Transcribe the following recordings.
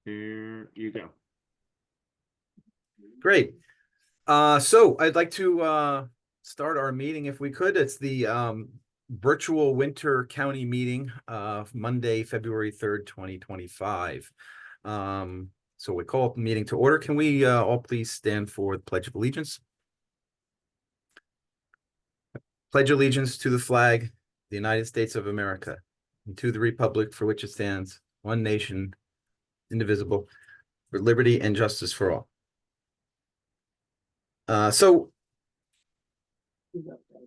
Here you go. Great. So I'd like to start our meeting if we could. It's the virtual winter county meeting Monday, February 3rd, 2025. So we call the meeting to order. Can we all please stand for the Pledge of Allegiance? Pledge allegiance to the flag of the United States of America and to the republic for which it stands, one nation, indivisible, with liberty and justice for all. So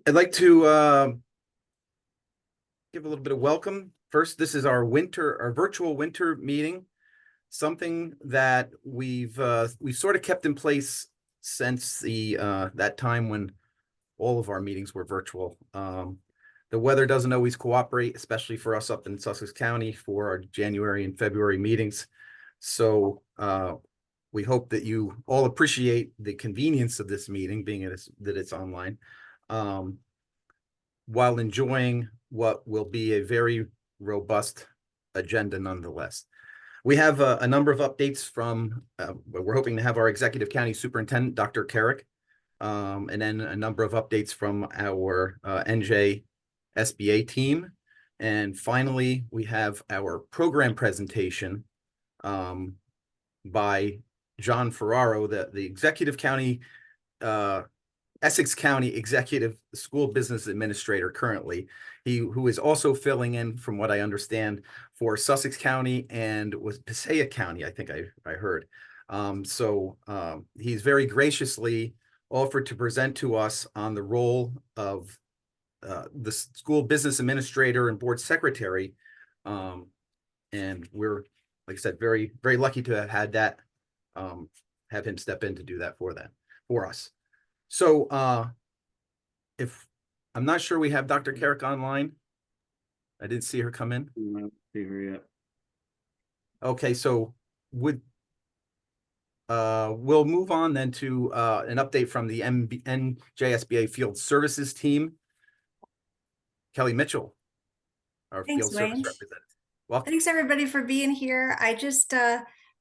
I'd like to give a little bit of welcome. First, this is our virtual winter meeting, something that we've sort of kept in place since that time when all of our meetings were virtual. The weather doesn't always cooperate, especially for us up in Sussex County for our January and February meetings. So we hope that you all appreciate the convenience of this meeting, being that it's online, while enjoying what will be a very robust agenda nonetheless. We have a number of updates from, we're hoping to have our Executive County Superintendent, Dr. Carrick, and then a number of updates from our NJ SBA team. And finally, we have our program presentation by John Ferraro, the Executive County, Essex County Executive School Business Administrator currently, who is also filling in, from what I understand, for Sussex County and was Passaic County, I think I heard. So he's very graciously offered to present to us on the role of the school business administrator and board secretary. And we're, like I said, very, very lucky to have had that, have him step in to do that for us. So if I'm not sure we have Dr. Carrick online. I didn't see her come in. I don't see her yet. Okay, so we'll move on then to an update from the NJSBA Field Services team. Kelly Mitchell, our Thanks, field service Wayne. representative. Welcome. Thanks, everybody, for being here. I just,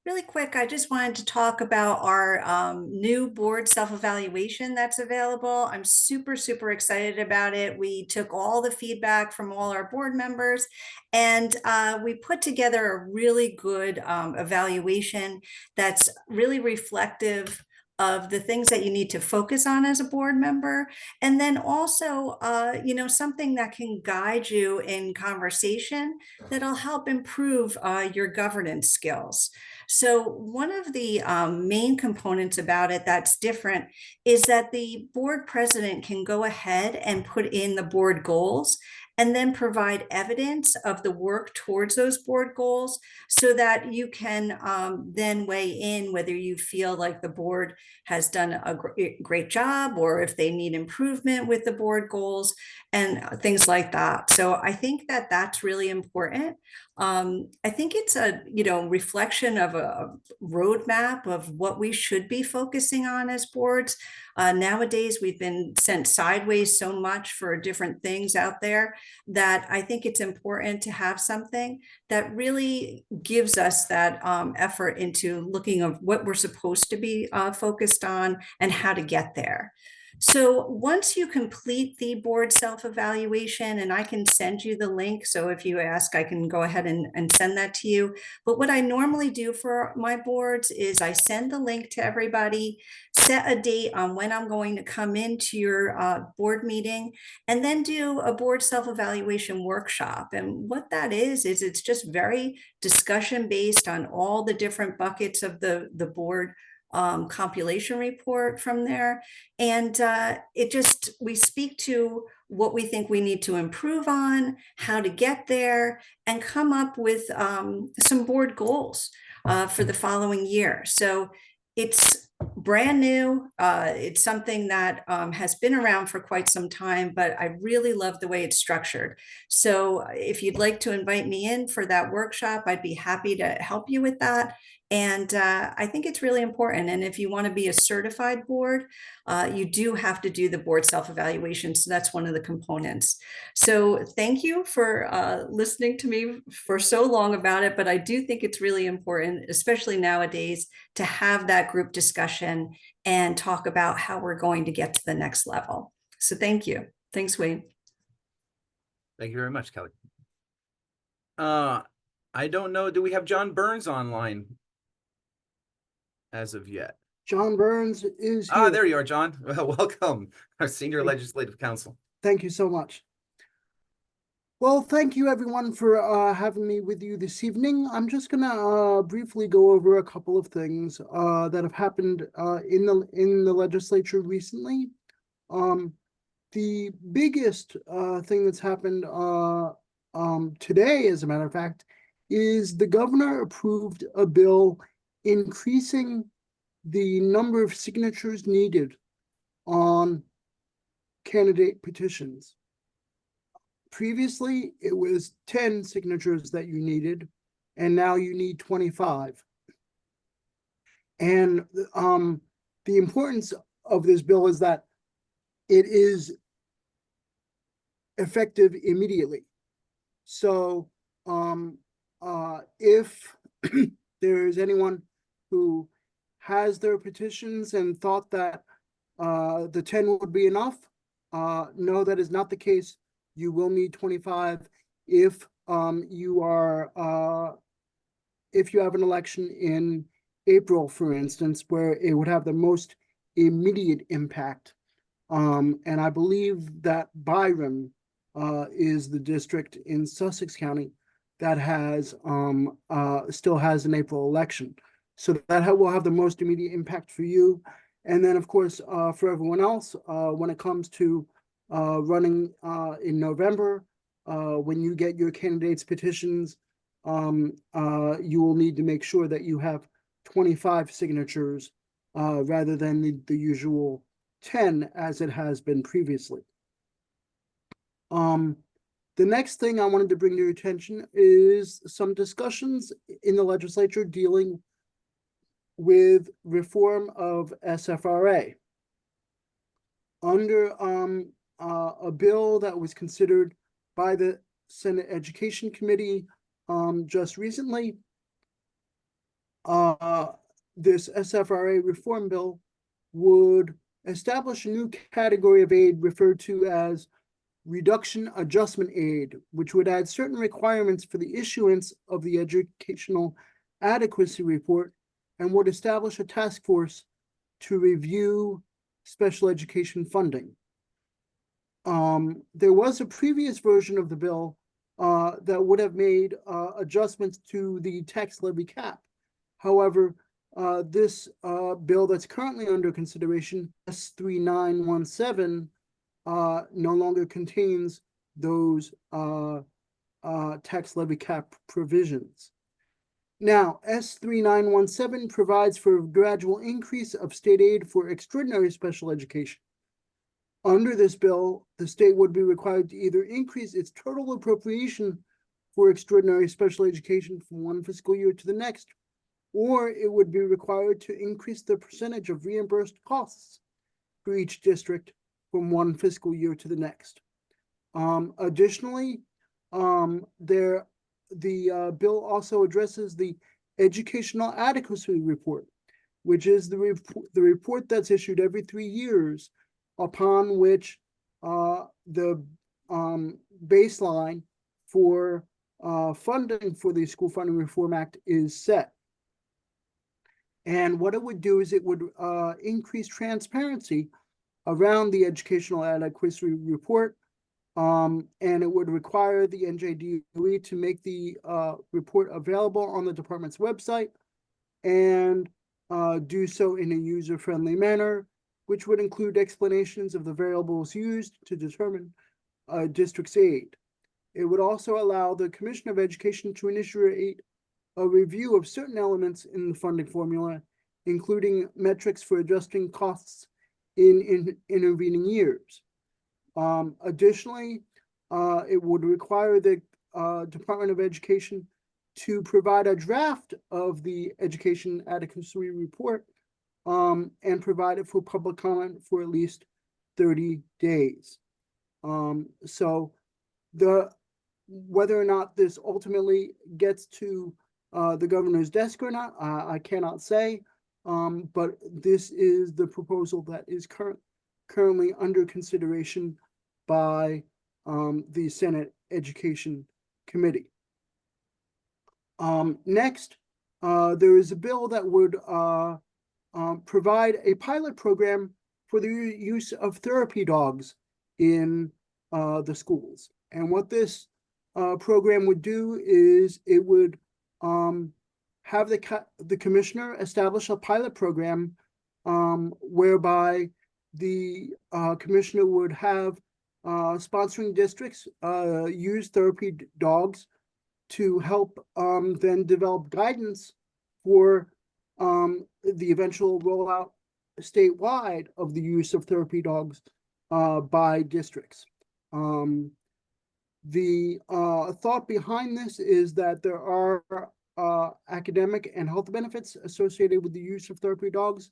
really quick, I just wanted to talk about our new board self-evaluation that's available. I'm super, super excited about it. We took all the feedback from all our board members, and we put together a really good evaluation that's really reflective of the things that you need to focus on as a board member. And then also, something that can guide you in conversation that'll help improve your governance skills. So one of the main components about it that's different is that the board president can go ahead and put in the board goals and then provide evidence of the work towards those board goals so that you can then weigh in whether you feel like the board has done a great job or if they need improvement with the board goals and things like that. So I think that that's really important. I think it's a reflection of a roadmap of what we should be focusing on as boards. Nowadays, we've been sent sideways so much for different things out there that I think it's important to have something that really gives us that effort into looking of what we're supposed to be focused on and how to get there. So once you complete the board self-evaluation, and I can send you the link, so if you ask, I can go ahead and send that to you. But what I normally do for my boards is I send the link to everybody, set a date on when I'm going to come into your board meeting, and then do a board self-evaluation workshop. And what that is it's just very discussion based on all the different buckets of the board compilation report from there. And we speak to what we think we need to improve on, how to get there, and come up with some board goals for the following year. So it's brand new. It's something that has been around for quite some time, but I really love the way it's structured. So if you'd like to invite me in for that workshop, I'd be happy to help you with that. And I think it's really important. And if you want to be a certified board, you do have to do the board self-evaluation. So that's one of the components. So thank you for listening to me for so long about it. But I do think it's really important, especially nowadays, to have that group discussion and talk about how we're going to get to the next level. So thank you. Thanks, Wayne. Thank you very much, Kelly. I don't know. Do we have John Burns online as of yet? John Burns is here. There you are, John. Well, welcome, our senior legislative counsel. Thank you so much. Well, thank you everyone for having me with you this evening. I'm just gonna briefly go over a couple of things that have happened in the legislature recently. The biggest thing that's happened today, as a matter of fact, is the governor approved a bill increasing the number of signatures needed on candidate petitions. Previously, it was 10 signatures that you needed, and now you need 25. And the importance of this bill is that it is effective immediately. So if there is anyone who has their petitions and thought that the 10 would be enough, no, that is not the case. You will need 25 if you have an election in April, for instance, where it would have the most immediate impact. And I believe that Byram is the district in Sussex County that has still has an April election. So that will have the most immediate impact for you. And then, of course, for everyone else, when it comes to running in November, when you get your candidates' petitions, you will need to make sure that you have 25 signatures rather than the usual 10 as it has been previously. The next thing I wanted to bring to your attention is some discussions in the legislature dealing with reform of SFRA. Under a bill that was considered by the Senate Education Committee just recently, this SFRA reform bill would establish a new category of aid referred to as reduction adjustment aid, which would add certain requirements for the issuance of the educational adequacy report and would establish a task force to review special education funding. There was a previous version of the bill that would have made adjustments to the tax levy cap. However, this bill that's currently under consideration, S3917, no longer contains those tax levy cap provisions. Now, S3917 provides for a gradual increase of state aid for extraordinary special education. Under this bill, the state would be required to either increase its total appropriation for extraordinary special education from one fiscal year to the next, or it would be required to increase the percentage of reimbursed costs for each district from one fiscal year to the next. Additionally, the bill also addresses the educational adequacy report, which is the report that's issued every 3 years, upon which the baseline for funding for the School Funding Reform Act is set. And what it would do is it would increase transparency around the educational adequacy report, and it would require the NJDOE to make the report available on the department's website and do so in a user-friendly manner, which would include explanations of the variables used to determine a district's aid. It would also allow the Commission of Education to initiate a review of certain elements in the funding formula, including metrics for adjusting costs in intervening years. Additionally, it would require the Department of Education to provide a draft of the Education Adequacy Report and provide it for public comment for at least 30 days. So whether or not this ultimately gets to the governor's desk or not, I cannot say. But this is the proposal that is currently under consideration by the Senate Education Committee. Next, there is a bill that would provide a pilot program for the use of therapy dogs in the schools. And what this program would do is it would have the commissioner establish a pilot program whereby the commissioner would have sponsoring districts use therapy dogs to help then develop guidance for the eventual rollout statewide of the use of therapy dogs by districts. The thought behind this is that there are academic and health benefits associated with the use of therapy dogs,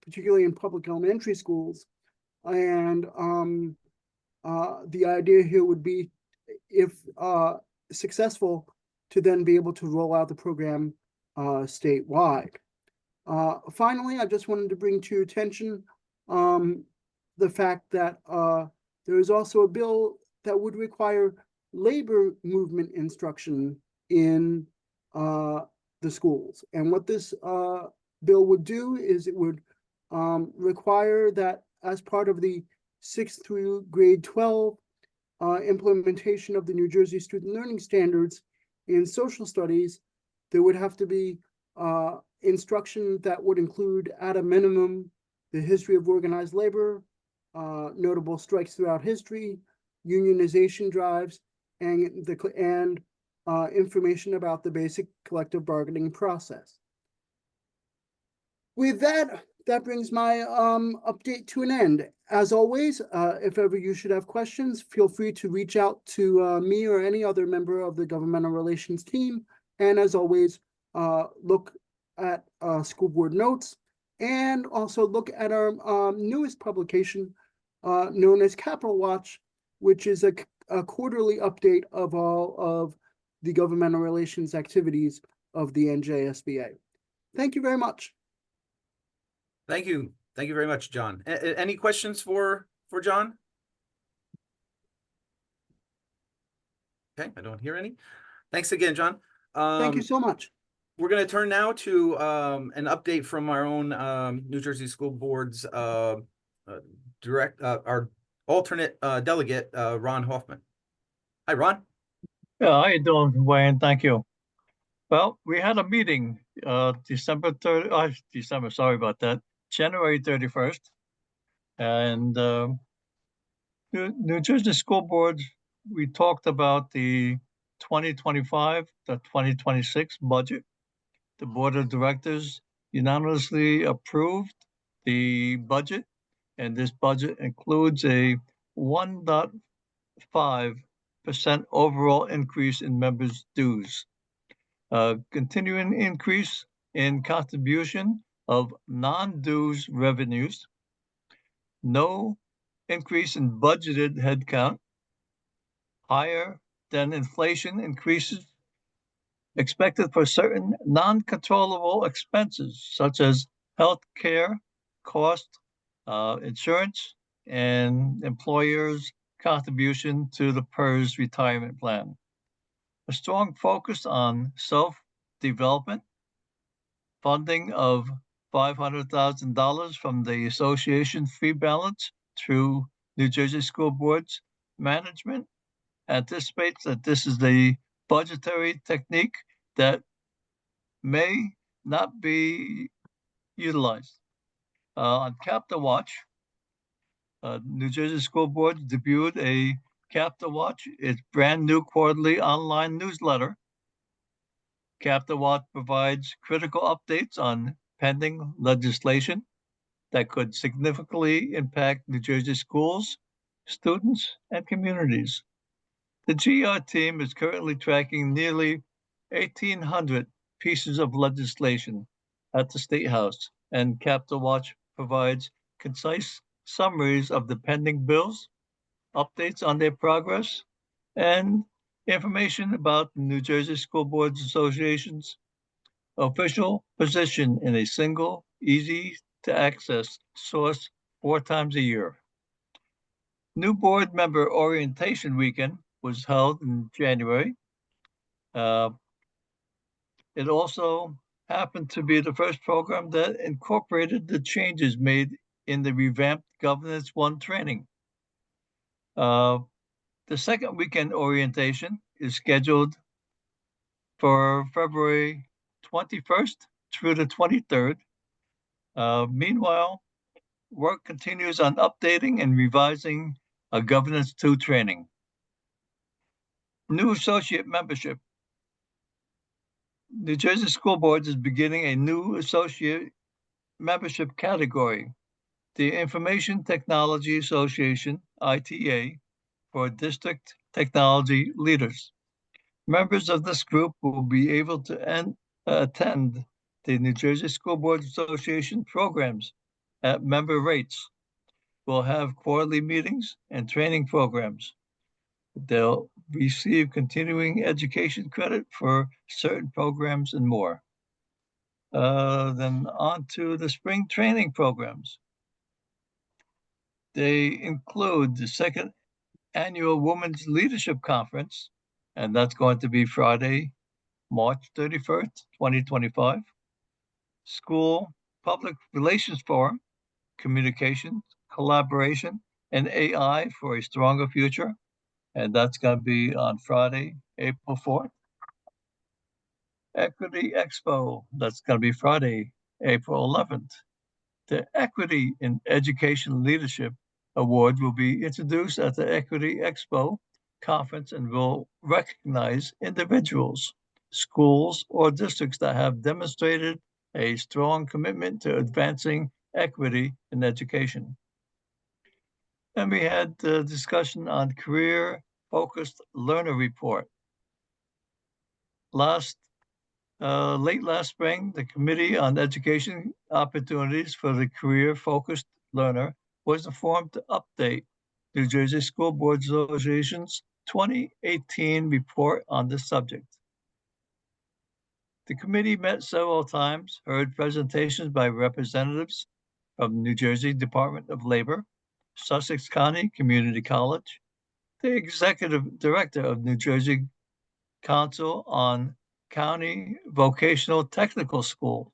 particularly in public elementary schools. And the idea here would be, if successful, to then be able to roll out the program statewide. Finally, I just wanted to bring to your attention the fact that there is also a bill that would require labor movement instruction in the schools. And what this bill would do is it would require that as part of the 6th through grade 12 implementation of the New Jersey Student Learning Standards in social studies, there would have to be instruction that would include, at a minimum, the history of organized labor, notable strikes throughout history, unionization drives, and information about the basic collective bargaining process. With that, that brings my update to an end. As always, if ever you should have questions, feel free to reach out to me or any other member of the governmental relations team. And as always, look at school board notes, and also look at our newest publication known as Capital Watch, which is a quarterly update of all of the governmental relations activities of the NJSBA. Thank you very much. Thank you. Thank you very much, John. Any questions for John? Okay, I don't hear any. Thanks again, John. Thank you so much. We're going to turn now to an update from our own New Jersey School Board's our alternate delegate, Ron Hoffman. Hi, Ron. Yeah, how you doing, Wayne? Thank you. Well, we had a meeting sorry about that, January 31st. And New Jersey School Board, we talked about the 2025 to 2026 budget. The Board of Directors unanimously approved the budget, and this budget includes a 1.5% overall increase in members' dues. Continuing increase in contribution of non-dues revenues, no increase in budgeted headcount, higher than inflation increases expected for certain non-controllable expenses such as health care cost, insurance, and employers' contribution to the PERS retirement plan. A strong focus on self-development, funding of $500,000 from the association fee balance through New Jersey School Board's management anticipates that this is the budgetary technique that may not be utilized. On Capital Watch, New Jersey School Board debuted a Capital Watch, its brand new quarterly online newsletter. Capital Watch provides critical updates on pending legislation that could significantly impact New Jersey schools, students, and communities. The GR team is currently tracking nearly 1,800 pieces of legislation at the State House, and Capitol Watch provides concise summaries of the pending bills, updates on their progress, and information about the New Jersey School Boards Association's official position in a single, easy-to-access source 4 times a year. New board member orientation weekend was held in January. It also happened to be the first program that incorporated the changes made in the revamped Governance One training. The second weekend orientation is scheduled for February 21st through the 23rd. Meanwhile, work continues on updating and revising a Governance 2 training. New associate membership. New Jersey School Boards is beginning a new associate membership category, the Information Technology Association, ITA, for district technology leaders. Members of this group will be able to attend the New Jersey School Boards Association programs at member rates. We'll have quarterly meetings and training programs. They'll receive continuing education credit for certain programs and more. Then on to the spring training programs. They include the second annual Women's Leadership Conference, and that's going to be Friday, March 31st, 2025. School Public Relations Forum, Communication, Collaboration, and AI for a Stronger Future. And that's going to be on Friday, April 4th. Equity Expo, that's going to be Friday, April 11th. The Equity in Education Leadership Award will be introduced at the Equity Expo conference and will recognize individuals, schools, or districts that have demonstrated a strong commitment to advancing equity in education. And we had the discussion on career-focused learner report. Late last spring, the Committee on Education Opportunities for the Career-Focused Learner was formed to update New Jersey School Boards Association's 2018 report on this subject. The committee met several times, heard presentations by representatives from New Jersey Department of Labor, Sussex County Community College, the executive director of New Jersey Council on County Vocational Technical School,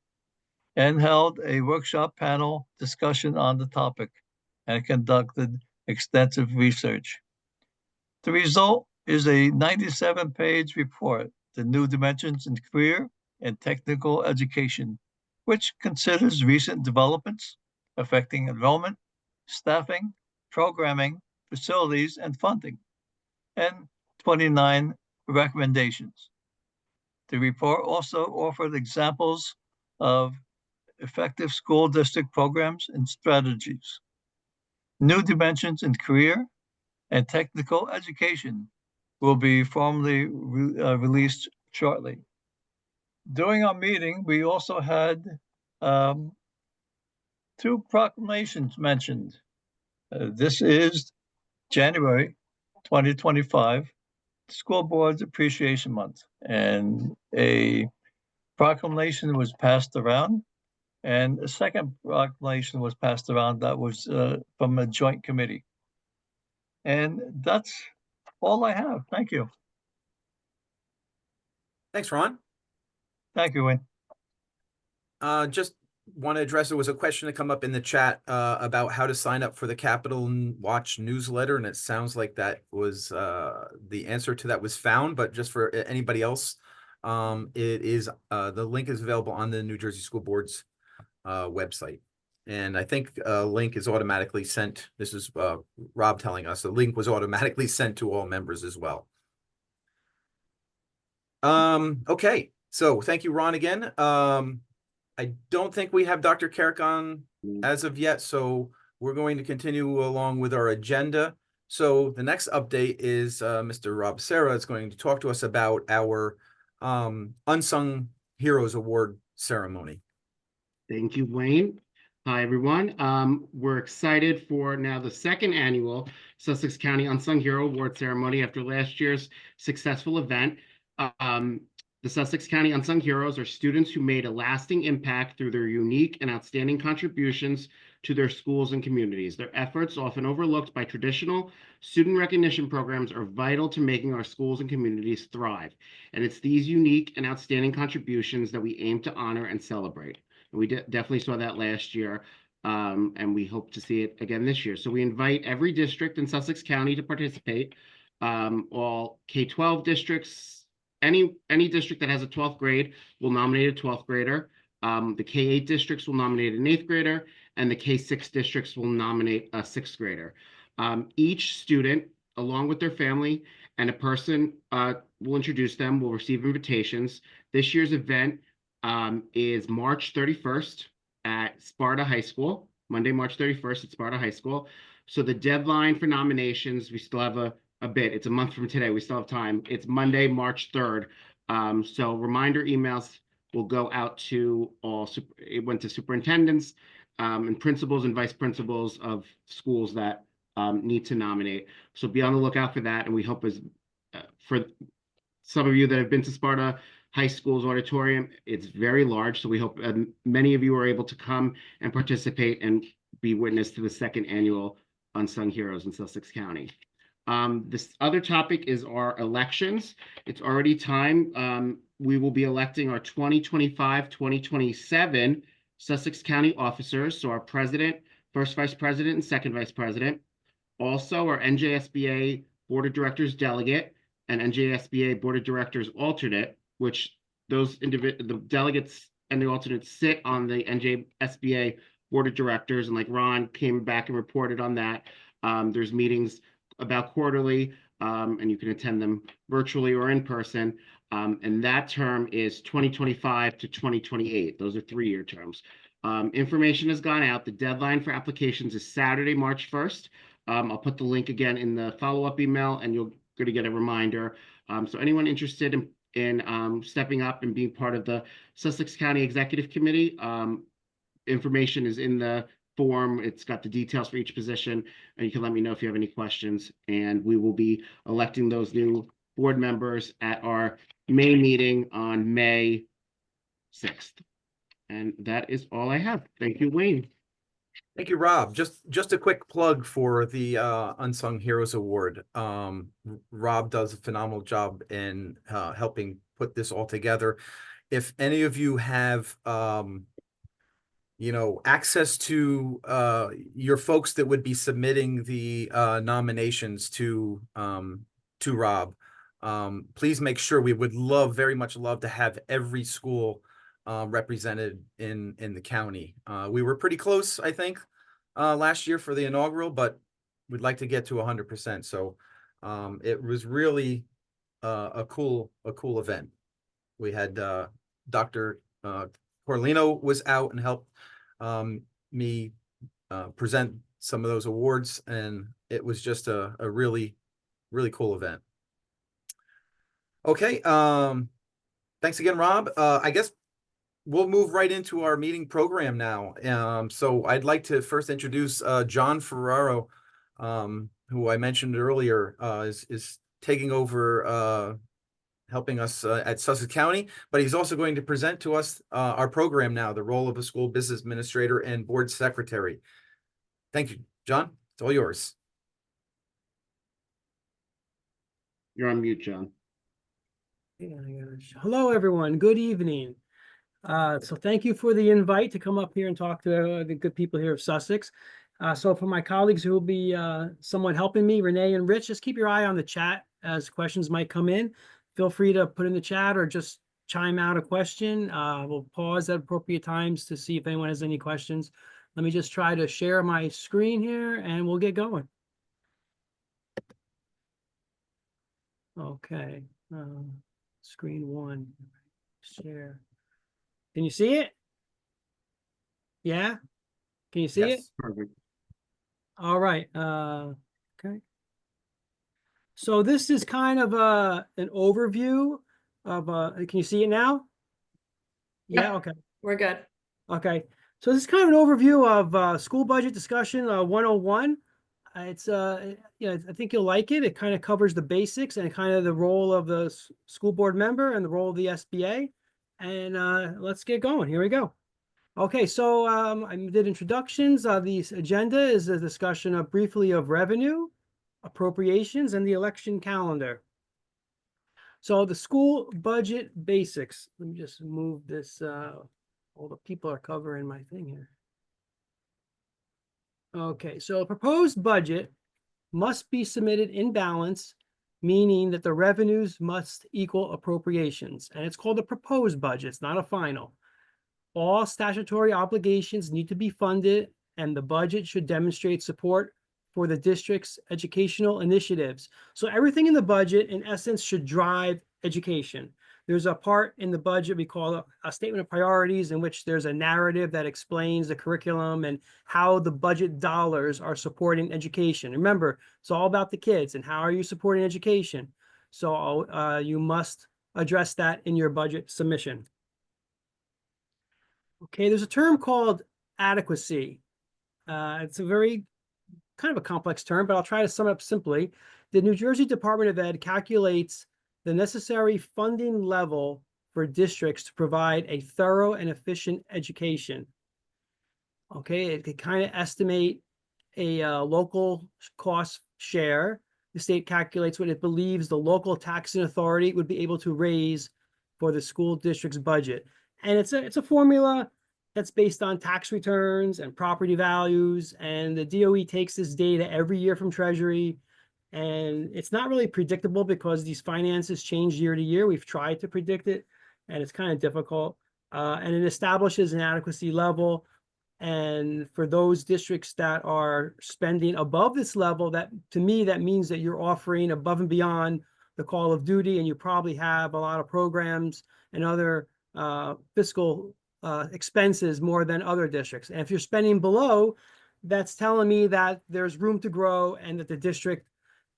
and held a workshop panel discussion on the topic and conducted extensive research. The result is a 97-page report, The New Dimensions in Career and Technical Education, which considers recent developments affecting enrollment, staffing, programming, facilities, and funding, and 29 recommendations. The report also offered examples of effective school district programs and strategies. New Dimensions in Career and Technical Education will be formally released shortly. During our meeting, we also had 2 proclamations mentioned. This is January 2025, School Boards Appreciation Month, and a proclamation was passed around, and a second proclamation was passed around that was from a joint committee. And that's all I have. Thank you. Thanks, Ron. Thank you, Wayne. Just want to address, there was a question to come up in the chat about how to sign up for the Capitol Watch newsletter, and it sounds like that was the answer to that was found, but just for anybody else, it is the link is available on the New Jersey School Board's website. And I think a link is automatically sent. This is Rob telling us the link was automatically sent to all members as well. Okay, so thank you, Ron, again. I don't think we have Dr. Carrick on as of yet, so we're going to continue along with our agenda. So the next update is Mr. Rob Serra is going to talk to us about our Unsung Heroes Award ceremony. Thank you, Wayne. Hi, everyone. We're excited for now the second annual Sussex County Unsung Hero Award ceremony after last year's successful event. The Sussex County Unsung Heroes are students who made a lasting impact through their unique and outstanding contributions to their schools and communities. Their efforts, often overlooked by traditional student recognition programs, are vital to making our schools and communities thrive. And it's these unique and outstanding contributions that we aim to honor and celebrate. We definitely saw that last year, and we hope to see it again this year. So we invite every district in Sussex County to participate. All K-12 districts, any district that has a 12th grade will nominate a 12th grader. The K-8 districts will nominate an 8th grader, and the K-6 districts will nominate a 6th grader. Each student, along with their family and a person will introduce them, will receive invitations. This year's event is March 31st at Sparta High School, Monday, March 31st at Sparta High School. So the deadline for nominations, we still have a bit. It's a month from today. We still have time. It's Monday, March 3rd. So reminder emails will go out to it went to superintendents and principals and vice principals of schools that need to nominate. So be on the lookout for that. And we hope for some of you that have been to Sparta High School's auditorium, it's very large. So we hope many of you are able to come and participate and be witness to the second annual Unsung Heroes in Sussex County. This other topic is our elections. It's already time. We will be electing our 2025-2027 Sussex County officers. So our president, first vice president, and second vice president. Also our NJSBA Board of Directors delegate and NJSBA Board of Directors alternate, which the delegates and the alternates sit on the NJSBA Board of Directors. And like Ron came back and reported on that. There's meetings about quarterly, and you can attend them virtually or in person. And that term is 2025 to 2028. Those are 3-year terms. Information has gone out. The deadline for applications is Saturday, March 1st. I'll put the link again in the follow-up email, and you're going to get a reminder. So anyone interested in stepping up and being part of the Sussex County Executive Committee, information is in the form. It's got the details for each position, and you can let me know if you have any questions. And we will be electing those new board members at our May meeting on May 6th. And that is all I have. Thank you, Wayne. Thank you, Rob. Just a quick plug for the Unsung Heroes Award. Rob does a phenomenal job in helping put this all together. If any of you have access to your folks that would be submitting the nominations to Rob, please make sure. We would very much love to have every school represented in the county. We were pretty close, I think, last year for the inaugural, but we'd like to get to 100%. So it was really a cool event. We had Dr. Corlino was out and helped me present some of those awards, and it was just a really cool event. Okay, thanks again, Rob. I guess we'll move right into our meeting program now. So I'd like to first introduce John Ferraro, who I mentioned earlier is taking over helping us at Sussex County, but he's also going to present to us our program now, the role of a school business administrator and board secretary. Thank you, John. It's all yours. You're on mute, John. Hello, everyone. Good evening. So thank you for the invite to come up here and talk to the good people here of Sussex. So for my colleagues who will be somewhat helping me, Renee and Rich, just keep your eye on the chat as questions might come in. Feel free to put in the chat or just chime out a question. We'll pause at appropriate times to see if anyone has any questions. Let me just try to share my screen here and we'll get going. Okay. Screen one. Share. Can you see it? Yeah? Can you see it? Perfect. All right. Okay. So this is kind of an overview of, can you see it now? Yeah, Yep. okay. We're good. Okay, so this is kind of an overview of school budget discussion 101. It's yeah, I think you'll like it. It kind of covers the basics and kind of the role of the school board member and the role of the SBA. And let's get going. Here we go. Okay, so I did introductions. The agenda is a discussion of briefly of revenue, appropriations, and the election calendar. So the school budget basics. Let me just move this. All the people are covering my thing here. Okay, so a proposed budget must be submitted in balance, meaning that the revenues must equal appropriations. And it's called a proposed budget, it's not a final. All statutory obligations need to be funded, and the budget should demonstrate support for the district's educational initiatives. So everything in the budget, in essence, should drive education. There's a part in the budget we call a statement of priorities, in which there's a narrative that explains the curriculum and how the budget dollars are supporting education. Remember, it's all about the kids and how are you supporting education. So you must address that in your budget submission. Okay, there's a term called adequacy. It's a very kind of a complex term, but I'll try to sum it up simply. The New Jersey Department of Ed calculates the necessary funding level for districts to provide a thorough and efficient education. Okay, it can kind of estimate a local cost share. The state calculates what it believes the local taxing authority would be able to raise for the school district's budget. And it's a formula that's based on tax returns and property values. And the DOE takes this data every year from Treasury. And it's not really predictable because these finances change year to year. We've tried to predict it, and it's kind of difficult. And it establishes an adequacy level. And for those districts that are spending above this level, that to me, that means that you're offering above and beyond the call of duty, and you probably have a lot of programs and other fiscal expenses more than other districts. And if you're spending below, that's telling me that there's room to grow and that the district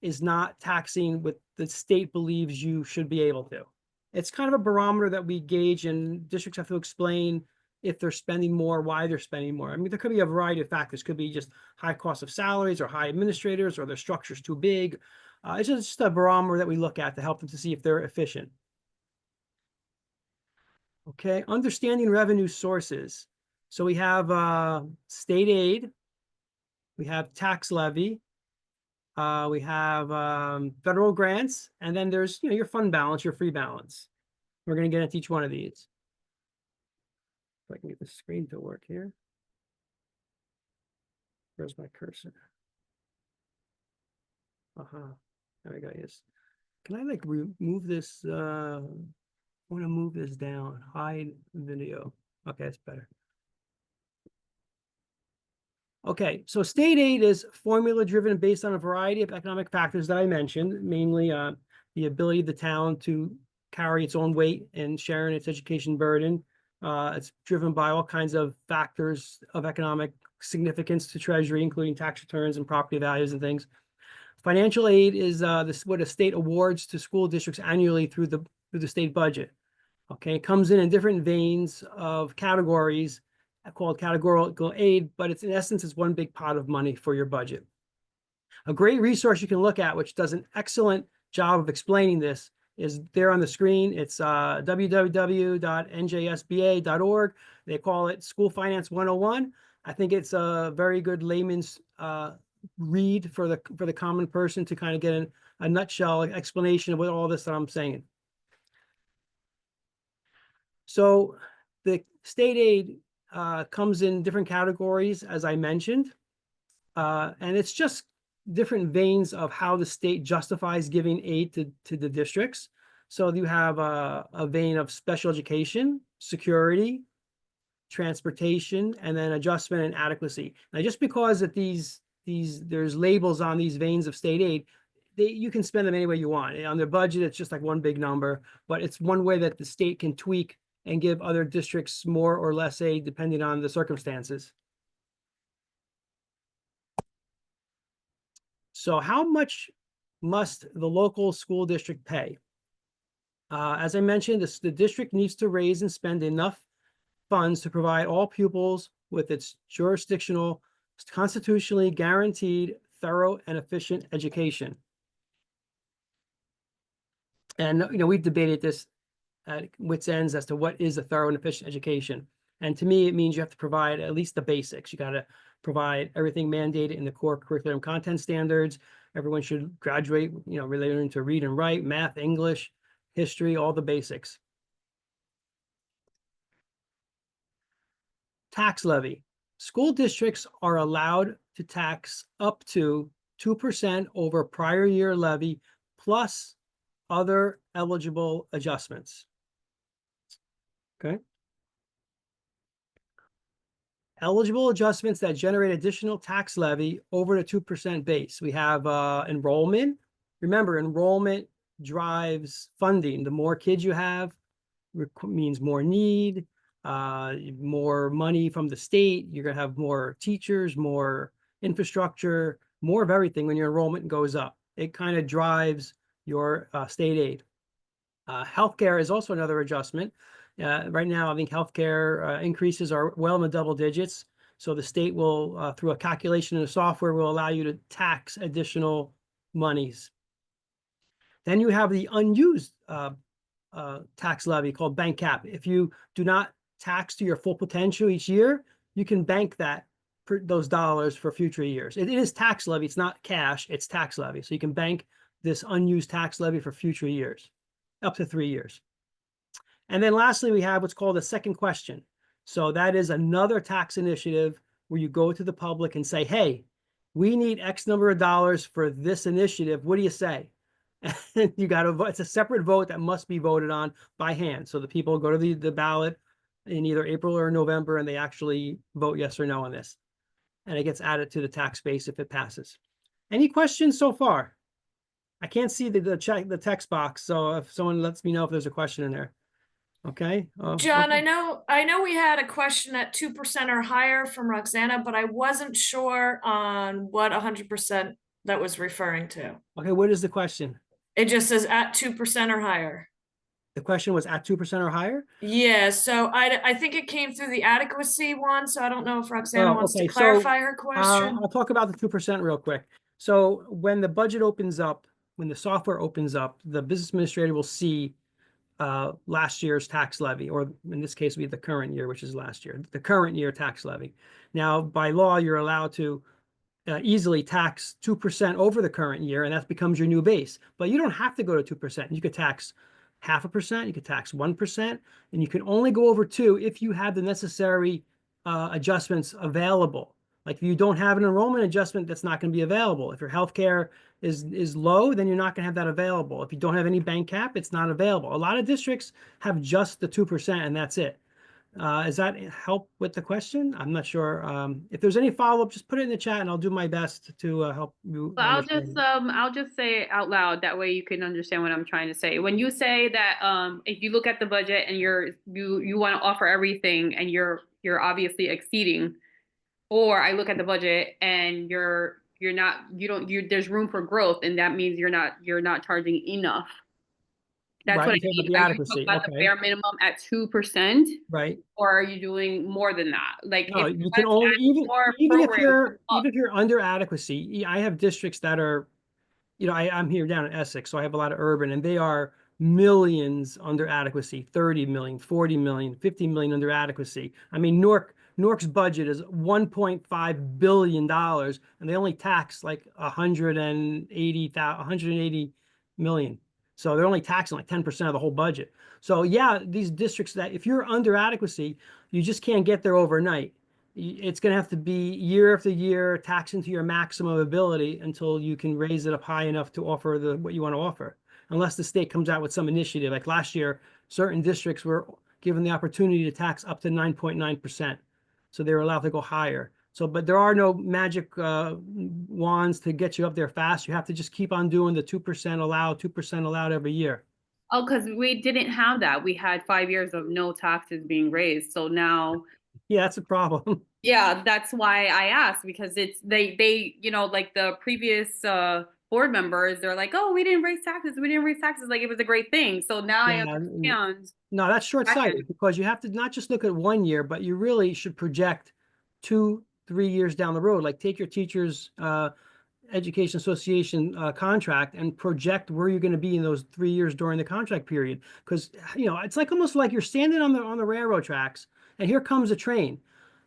is not taxing what the state believes you should be able to. It's kind of a barometer that we gauge, and districts have to explain if they're spending more, why they're spending more. I mean, there could be a variety of factors. Could be just high cost of salaries or high administrators, or their structure's too big. It's just a barometer that we look at to help them to see if they're efficient. Okay, understanding revenue sources. So we have state aid, we have tax levy, we have federal grants, and then there's your fund balance, your free balance. We're going to get into each one of these. If I can get the screen to work here. Where's my cursor? There we go. Yes. Can I like remove this? I want to move this down. Hide video. Okay, that's better. Okay, so state aid is formula driven based on a variety of economic factors that I mentioned, mainly the ability of the town to carry its own weight and sharing its education burden. It's driven by all kinds of factors of economic significance to Treasury, including tax returns and property values and things. Financial aid is what a state awards to school districts annually through the state budget. Okay, it comes in different veins of categories called categorical aid, but it's in essence, it's one big pot of money for your budget. A great resource you can look at, which does an excellent job of explaining this, is there on the screen. It's www.njsba.org. They call it School Finance 101. I think it's a very good layman's read for the common person to kind of get a nutshell explanation of what all this that I'm saying. So the state aid comes in different categories, as I mentioned, and it's just different veins of how the state justifies giving aid to the districts. So you have a vein of special education, security, transportation, and then adjustment and adequacy. Now, just because that there's labels on these veins of state aid, you can spend them any way you want. On their budget, it's just like one big number, but it's one way that the state can tweak and give other districts more or less aid depending on the circumstances. So how much must the local school district pay? As I mentioned, the district needs to raise and spend enough funds to provide all pupils with its jurisdictional, constitutionally guaranteed, thorough, and efficient education. And, we've debated this at wit's ends as to what is a thorough and efficient education. And to me, it means you have to provide at least the basics. You got to provide everything mandated in the core curriculum content standards. Everyone should graduate, related to read and write, math, English, history, all the basics. Tax levy. School districts are allowed to tax up to 2% over prior year levy plus other eligible adjustments. Okay. Eligible adjustments that generate additional tax levy over the 2% base. We have enrollment. Remember, enrollment drives funding. The more kids you have means more need, more money from the state. You're going to have more teachers, more infrastructure, more of everything when your enrollment goes up. It kind of drives your state aid. Healthcare is also another adjustment. Right now, I think healthcare increases are well in the double digits. So the state will, through a calculation in the software, will allow you to tax additional monies. Then you have the unused tax levy called bank cap. If you do not tax to your full potential each year, you can bank those dollars for future years. It is tax levy. It's not cash. It's tax levy. So you can bank this unused tax levy for future years, up to 3 years. And then lastly, we have what's called a second question. So that is another tax initiative where you go to the public and say, hey, we need X number of dollars for this initiative. What do you say? And you got to vote. It's a separate vote that must be voted on by hand. So the people go to the ballot in either April or November, and they actually vote yes or no on this. And it gets added to the tax base if it passes. Any questions so far? I can't see the text box. So if someone lets me know if there's a question in there. Okay. John, okay. I know we had a question at 2% or higher from Roxana, but I wasn't sure on what 100% that was referring to. Okay, what is the question? It just says at 2% or higher. The question was at 2% or higher? Yeah, so I think it came through the adequacy one, so I don't know if Roxana wants to okay, clarify her question. I'll talk about the 2% real quick. So when the budget opens up, when the software opens up, the business administrator will see last year's tax levy, or in this case, would be the current year, which is last year, the current year tax levy. Now, by law, you're allowed to easily tax 2% over the current year, and that becomes your new base. But you don't have to go to 2%. You could tax 0.5%, you could tax 1%, and you can only go over 2 if you have the necessary adjustments available. Like if you don't have an enrollment adjustment, that's not going to be available. If your healthcare is low, then you're not going to have that available. If you don't have any bank cap, it's not available. A lot of districts have just the 2% and that's it. Does that help with the question? I'm not sure. If there's any follow-up, just put it in the chat and I'll do my best to help you. So I'll just say it out loud. That way you can understand what I'm trying to say. When you say that if you look at the budget and you want to offer everything and you're obviously exceeding, or I look at the budget and there's room for growth, and that means you're not charging enough. That's right, what I mean. the adequacy. About the bare minimum at 2%, right? Or are you doing more than that? Like, no, if you can only even if you're under adequacy. I have districts that are, I'm here down in Essex, so I have a lot of urban, and they are millions under adequacy, 30 million, 40 million, 50 million under adequacy. I mean, Newark's budget is $1.5 billion, and they only tax like 180 million. So they're only taxing like 10% of the whole budget. So yeah, these districts that if you're under adequacy, you just can't get there overnight. It's going to have to be year after year taxing to your maximum ability until you can raise it up high enough to offer what you want to offer. Unless the state comes out with some initiative. Like last year, certain districts were given the opportunity to tax up to 9.9%. So they were allowed to go higher. So, but there are no magic wands to get you up there fast. You have to just keep on doing the 2% allowed every year. Oh, because we didn't have that. We had 5 years of no taxes being raised. So now. Yeah, that's a problem. Yeah, that's why I asked, because it's they like the previous board members, they're like, oh, we didn't raise taxes. We didn't raise taxes. Like it was a great thing. So now I Yeah, understand. no, that's short-sighted because you have to not just look at 1 year, but you really should project 2, 3 years down the road. Like take your teachers, Education Association contract and project where you're going to be in those 3 years during the contract period. Because it's like almost like you're standing on the railroad tracks, and here comes a train.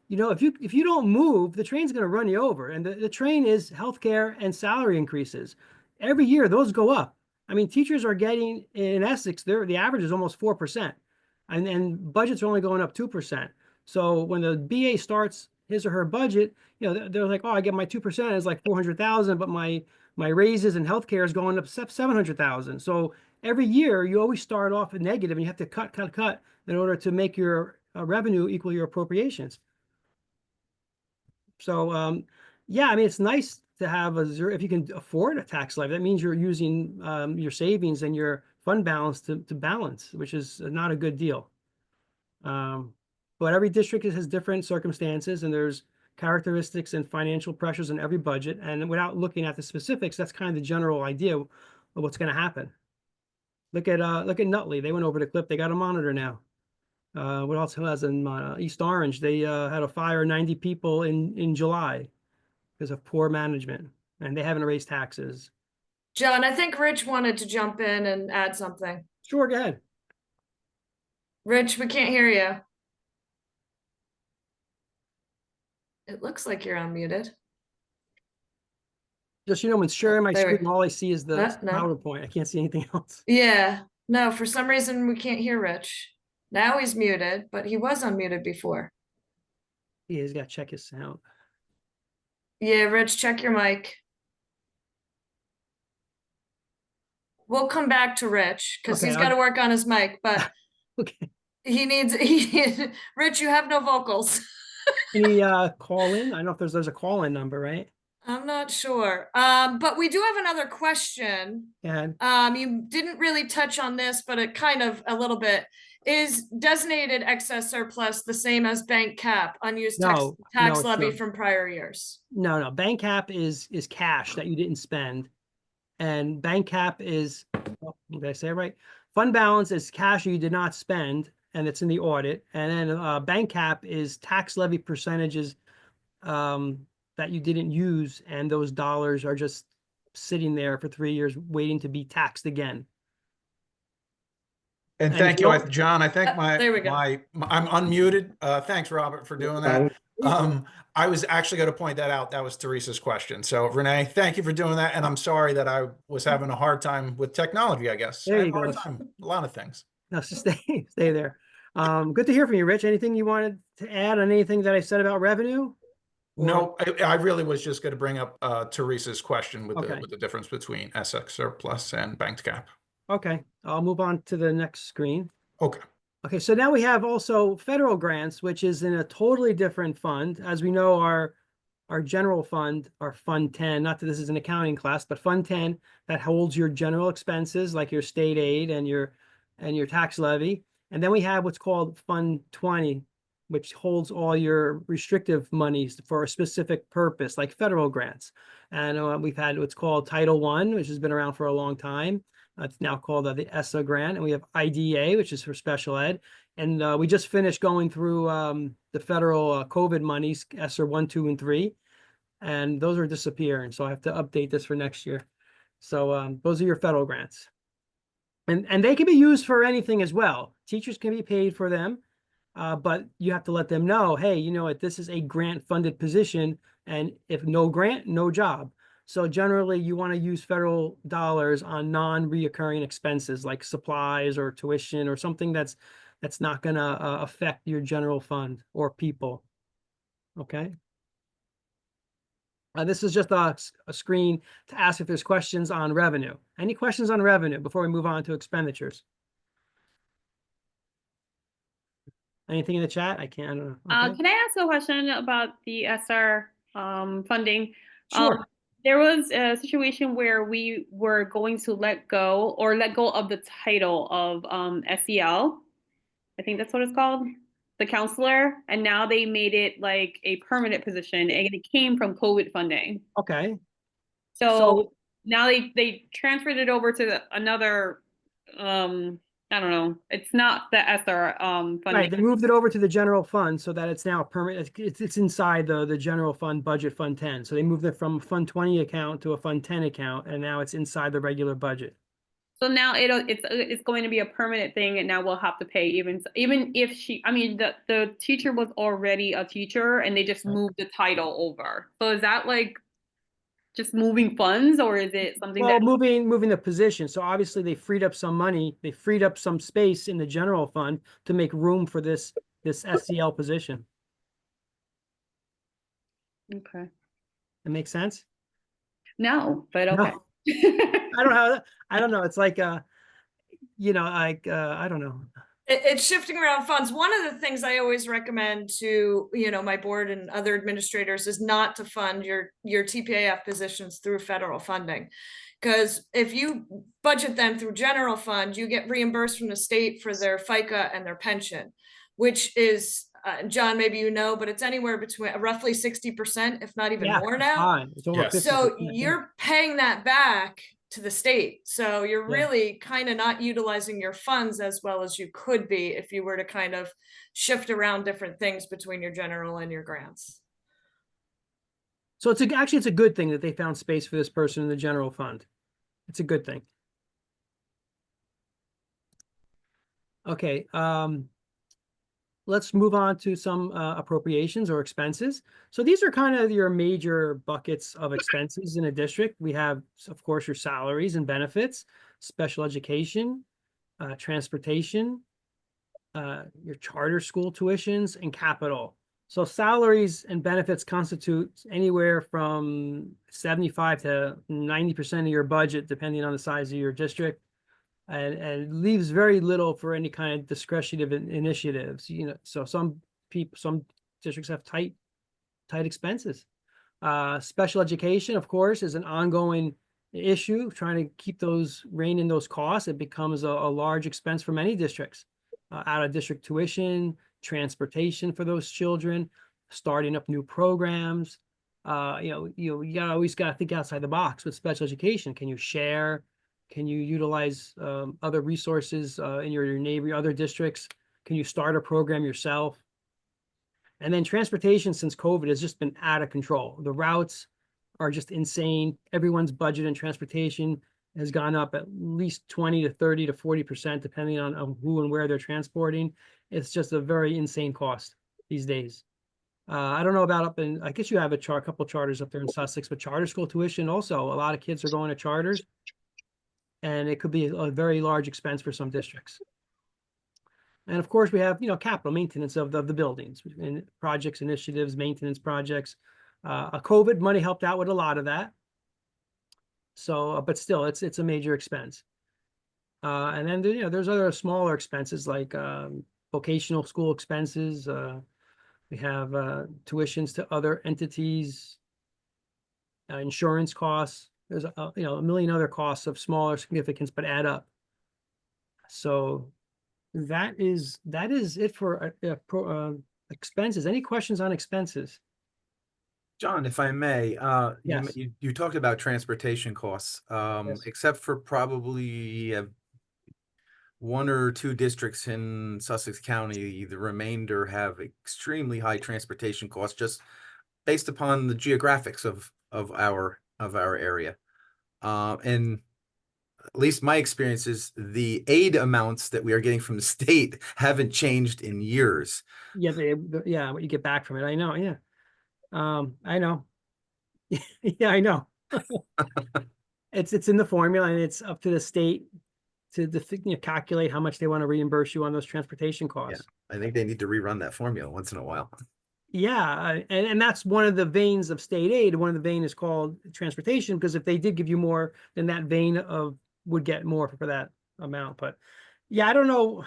If you don't move, the train's going to run you over. And the train is healthcare and salary increases. Every year, those go up. I mean, teachers are getting in Essex, the average is almost 4%, and budgets are only going up 2%. So when the BA starts his or her budget, they're like, oh, I get my 2% is like 400,000, but my raises and healthcare is going up 700,000. So every year you always start off a negative, and you have to cut in order to make your revenue equal your appropriations. So yeah, I mean, it's nice to have a zero if you can afford a tax levy. That means you're using your savings and your fund balance to balance, which is not a good deal. But every district has different circumstances, and there's characteristics and financial pressures in every budget. And without looking at the specifics, that's kind of the general idea of what's going to happen. Look at Nutley. They went over the clip. They got a monitor now. What else has in East Orange? They had to fire 90 people in July because of poor management, and they haven't raised taxes. John, I think Rich wanted to jump in and add something. Sure, go ahead. Rich, we can't hear you. It looks like you're unmuted. Just, when sharing my There we screen, all I see is the No. PowerPoint. I can't see anything else. Yeah, no, for some reason we can't hear Rich. Now he's muted, but he was unmuted before. Yeah, he's got to check his sound. Yeah, Rich, check your mic. We'll come back to Rich because Okay, he's got to work on his mic, but Okay. Rich, you have no vocals. Can he call in? I don't know if there's a call-in number, right? I'm not sure. But we do have another question. And You didn't really touch on this, but it kind of a little bit. Is designated excess surplus the same as bank cap, unused tax No, it's levy not. from prior years? No. Bank cap is cash that you didn't spend. And bank cap is, did I say it right? Fund balance is cash you did not spend, and it's in the audit. And then bank cap is tax levy percentages that you didn't use, and those dollars are just sitting there for 3 years waiting to be taxed again. And And thank if you, you John. I think there we go. I'm unmuted. Thanks, Robert, for doing that. I was actually going to point that out. That was Teresa's question. So Renee, thank you for doing that. And I'm sorry that I was having a hard time with technology, I guess. There I had you a hard go. time, a lot of things. No, so stay there. Good to hear from you, Rich. Anything you wanted to add on anything that I said about revenue? No, I really was just going to bring up Teresa's question with Okay. the difference between Essex surplus and banked cap. Okay, I'll move on to the next screen. Okay. Okay, so now we have also federal grants, which is in a totally different fund. As we know, our general fund, our Fund 10, not that this is an accounting class, but Fund 10, that holds your general expenses like your state aid and your tax levy. And then we have what's called Fund 20, which holds all your restrictive monies for a specific purpose, like federal grants. And we've had what's called Title I, which has been around for a long time. It's now called the ESSA grant, and we have IDA, which is for special ed. And we just finished going through the federal COVID monies, ESSA 1, 2, and 3, and those are disappearing. So I have to update this for next year. So those are your federal grants, and they can be used for anything as well. Teachers can be paid for them, but you have to let them know, hey, you know what, this is a grant-funded position, and if no grant, no job. So generally, you want to use federal dollars on non-reoccurring expenses like supplies or tuition or something that's not going to affect your general fund or people. Okay. This is just a screen to ask if there's questions on revenue. Any questions on revenue before we move on to expenditures? Anything in the chat? I can't. Okay. Can I ask a question about the SR funding? Sure. There was a situation where we were going to let go of the title of SEL. I think that's what it's called, the counselor. And now they made it like a permanent position, and it came from COVID funding. Okay. So now they transferred it over to another, I don't know, it's not the ESSER Right, funding. they moved it over to the general fund so that it's now permanent. It's inside the general fund budget, Fund 10. So they moved it from a Fund 20 account to a Fund 10 account, and now it's inside the regular budget. So now it's going to be a permanent thing, and now we'll have to pay even if she, I mean, the teacher was already a teacher and they just moved the title over. So is that like just moving funds, or is it something Well, that? moving the position. So obviously they freed up some money. They freed up some space in the general fund to make room for this SCL position. Okay. That makes sense? No, but okay. No. I don't know. It's like you know, like I don't know. It's shifting around funds. One of the things I always recommend to, my board and other administrators is not to fund your TPAF positions through federal funding. Because if you budget them through general fund, you get reimbursed from the state for their FICA and their pension, which is, John, maybe but it's anywhere between roughly 60%, if not even more now. Fine. It's over Yes. 50%. So Yeah. you're paying that back to the state. So you're Yeah. really kind of not utilizing your funds as well as you could be if you were to kind of shift around different things between your general and your grants. So actually it's a good thing that they found space for this person in the general fund. It's a good thing. Okay, let's move on to some appropriations or expenses. So these are kind of your major buckets of expenses in a district. We have, of course, your salaries and benefits, special education, transportation, your charter school tuitions, and capital. So salaries and benefits constitute anywhere from 75 to 90% of your budget, depending on the size of your district. And leaves very little for any kind of discretionary initiatives. So some districts have tight expenses. Special education, of course, is an ongoing issue. Trying to keep rein in those costs, it becomes a large expense for many districts. Out of district tuition, transportation for those children, starting up new programs. You always got to think outside the box with special education. Can you share? Can you utilize other resources in your other districts? Can you start a program yourself? And then transportation, since COVID, has just been out of control. The routes are just insane. Everyone's budget in transportation has gone up at least 20 to 30 to 40%, depending on who and where they're transporting. It's just a very insane cost these days. I don't know about I guess you have a couple charters up there in Sussex, but charter school tuition also, a lot of kids are going to charters. And it could be a very large expense for some districts. And of course, we have, capital maintenance of the buildings and projects, initiatives, maintenance projects. COVID money helped out with a lot of that. So, but still, it's a major expense. And then, there's other smaller expenses like vocational school expenses. We have tuitions to other entities, insurance costs. There's a million other costs of smaller significance, but add up. So that is it for expenses. Any questions on expenses? John, if I may, Yes. you talked about transportation costs, Yes. except for probably one or two districts in Sussex County, the remainder have extremely high transportation costs just based upon the geographics of our area. And at least my experience is the aid amounts that we are getting from the state haven't changed in years. Yeah, what you get back from it. I know. Yeah. I know. Yeah, I know. It's in the formula, and it's up to the state to calculate how much they want to reimburse you on those transportation costs. Yeah, I think they need to rerun that formula once in a while. Yeah, and that's one of the veins of state aid. One of the vein is called transportation, because if they did give you more, then that vein would get more for that amount. But yeah, I don't know.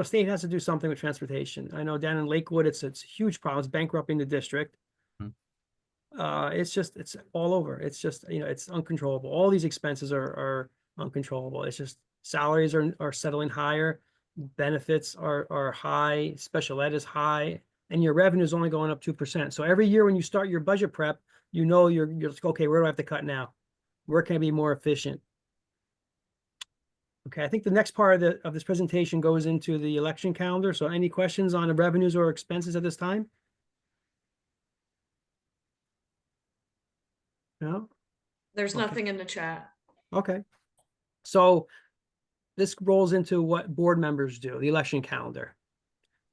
State has to do something with transportation. I know down in Lakewood, it's a huge problem. It's bankrupting the district. It's all over. It's just, it's uncontrollable. All these expenses are uncontrollable. It's just salaries are settling higher, benefits are high, special ed is high, and your revenue is only going up 2%. So every year when you start your budget prep, you're like, okay, where do I have to cut now? Where can I be more efficient? Okay, I think the next part of this presentation goes into the election calendar. So any questions on the revenues or expenses at this time? No? There's Okay. nothing in the chat. Okay. So this rolls into what board members do, the election calendar,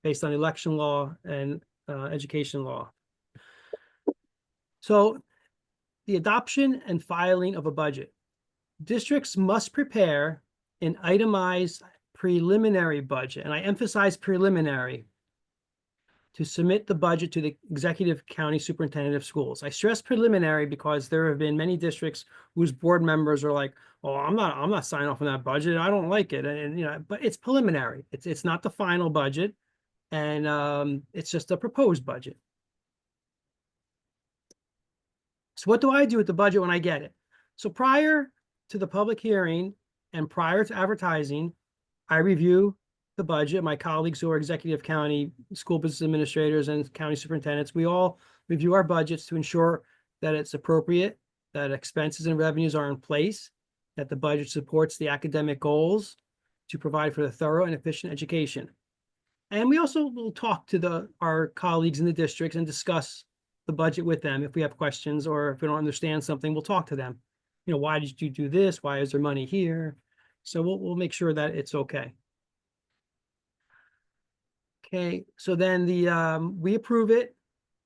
based on election law and education law. So the adoption and filing of a budget. Districts must prepare an itemized preliminary budget, and I emphasize preliminary, to submit the budget to the executive county superintendent of schools. I stress preliminary because there have been many districts whose board members are like, "Oh, I'm not signing off on that budget. I don't like it." And you know, but it's preliminary. It's not the final budget, and it's just a proposed budget. So what do I do with the budget when I get it? So prior to the public hearing and prior to advertising, I review the budget. My colleagues who are executive county school business administrators and county superintendents, we all review our budgets to ensure that it's appropriate, that expenses and revenues are in place, that the budget supports the academic goals to provide for the thorough and efficient education. And we also will talk to our colleagues in the districts and discuss the budget with them. If we have questions or if we don't understand something, we'll talk to them. You know, why did you do this? Why is there money here? So we'll make sure that it's okay. Okay, so then we approve it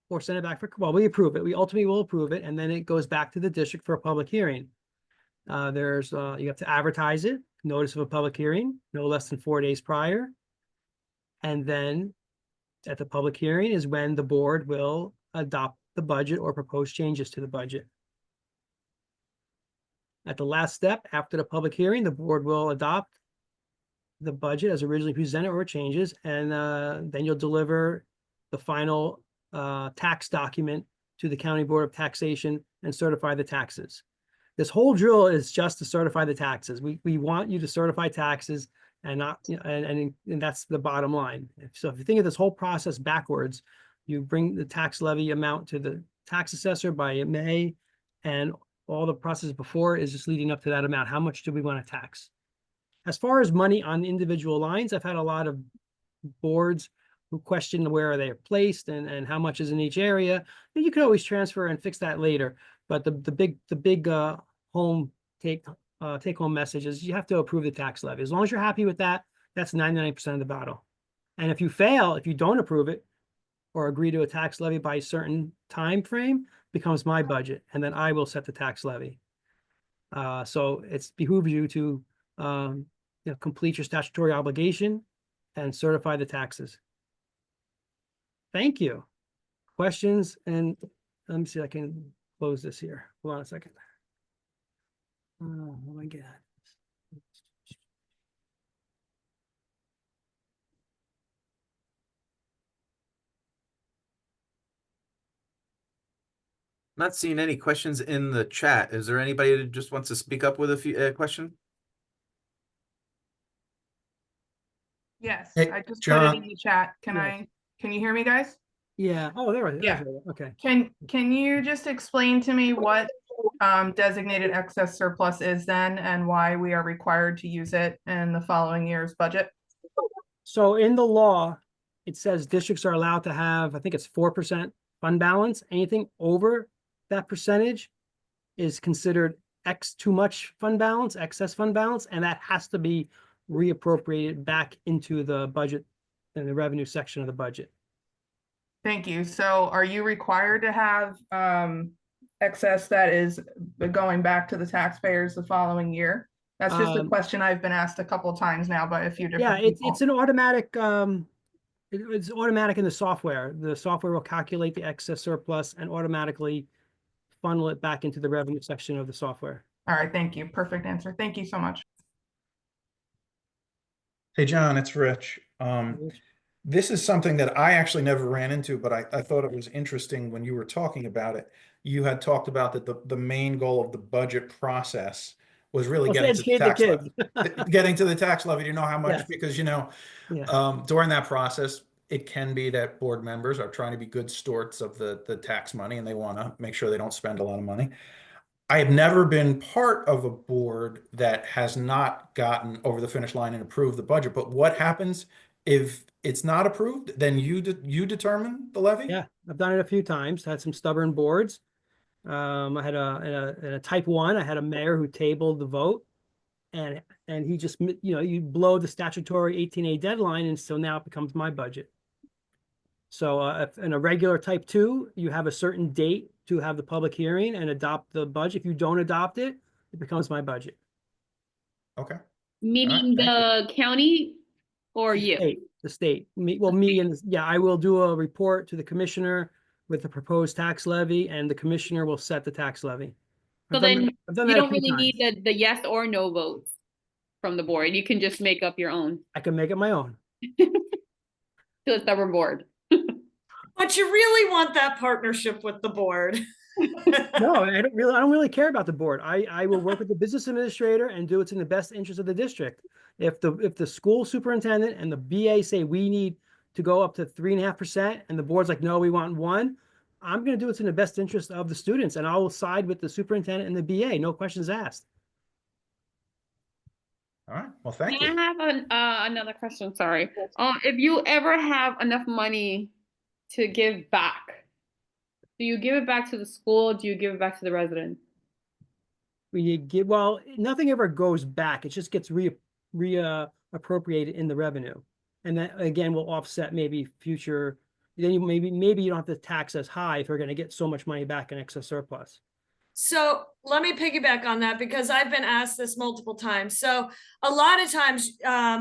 or send it back for, well, we approve it. We ultimately will approve it, and then it goes back to the district for a public hearing. You have to advertise it, notice of a public hearing, no less than 4 days prior. And then at the public hearing is when the board will adopt the budget or propose changes to the budget. At the last step, after the public hearing, the board will adopt the budget as originally presented or changes, and then you'll deliver the final tax document to the County Board of Taxation and certify the taxes. This whole drill is just to certify the taxes. We want you to certify taxes and not, you know, and that's the bottom line. So if you think of this whole process backwards, you bring the tax levy amount to the tax assessor by May, and all the process before is just leading up to that amount. How much do we want to tax? As far as money on individual lines, I've had a lot of boards who question where are they placed and how much is in each area. You can always transfer and fix that later. But the big home take home message is you have to approve the tax levy. As long as you're happy with that, that's 99% of the battle. And if you fail, if you don't approve it or agree to a tax levy by a certain time frame, becomes my budget, and then I will set the tax levy. So it's behooves you to complete your statutory obligation and certify the taxes. Thank you. Questions? And let me see if I can close this here. Hold on a second. Oh my God. Not seeing any questions in the chat. Is there anybody that just wants to speak up with a few question? Yes, Hey, I just put John. it in the chat. Yes. Can you hear me, guys? Yeah. Oh, there. Yeah. Okay. Can you just explain to me what designated excess surplus is then and why we are required to use it in the following year's budget? So in the law, it says districts are allowed to have, I think it's 4% fund balance. Anything over that percentage is considered too much fund balance, excess fund balance, and that has to be reappropriated back into the budget and the revenue section of the budget. Thank you. So are you required to have excess that is going back to the taxpayers the following year? That's just a question I've been asked a couple of times now by a few different people. It's an automatic, it's automatic in the software. The software will calculate the excess surplus and automatically funnel it back into the revenue section of the software. All right, thank you. Perfect answer. Thank you so much. Hey, John, it's Rich. This is something that I actually never ran into, but I thought it was interesting when you were talking about it. You had talked about that the main goal of the budget process was really getting to the tax levy. Getting to the tax levy to know how much, because, you know, during that process, it can be that board members are trying to be good stewards of the tax money and they want to make sure they don't spend a lot of money. I have never been part of a board that has not gotten over the finish line and approved the budget. But what happens if it's not approved? Then you determine the levy? Yeah, I've done it a few times, had some stubborn boards. I had in a type 1, I had a mayor who tabled the vote. And he just, you blow the statutory 18A deadline, and so now it becomes my budget. So if in a regular type 2, you have a certain date to have the public hearing and adopt the budget. If you don't adopt it, it becomes my budget. Okay. Meaning thank the county or you? The state, me and, yeah, I will do a report to the commissioner with the proposed tax levy, and the commissioner will set the tax levey. So I've done then that you a don't few really times. need the yes or no votes from the board. You can just make up your own I can make it my own. to a stubborn board. But you really want that partnership with the board. No, I don't really care about the board. I will work with the business administrator and do what's in the best interest of the district. If the school superintendent and the BA say we need to go up to 3.5%, and the board's like, no, we want 1, I'm going to do what's in the best interest of the students, and I will side with the superintendent and the BA. No questions asked. All right. Well, thank Can you. I have another question? Sorry. If you ever have enough money to give back, do you give it back to the school? Do you give it back to the resident? Well, nothing ever goes back. It just gets appropriated in the revenue. And that again will offset maybe future, then maybe you don't have to tax as high if you're going to get so much money back in excess surplus. So let me piggyback on that, because I've been asked this multiple times. So a lot of times,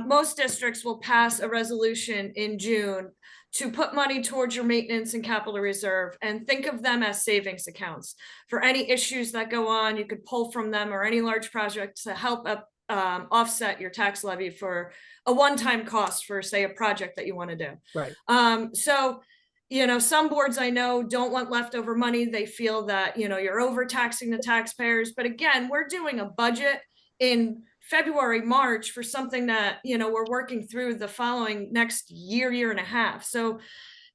most districts will pass a resolution in June to put money towards your maintenance and capital reserve, and think of them as savings accounts for any issues that go on. You could pull from them, or any large project to help offset your tax levy for a one-time cost for, say, a project that you want to do. Right. So some boards I know don't want leftover money. They feel that, you're overtaxing the taxpayers. But again, we're doing a budget in February, March for something that, we're working through the following next year and a half. So,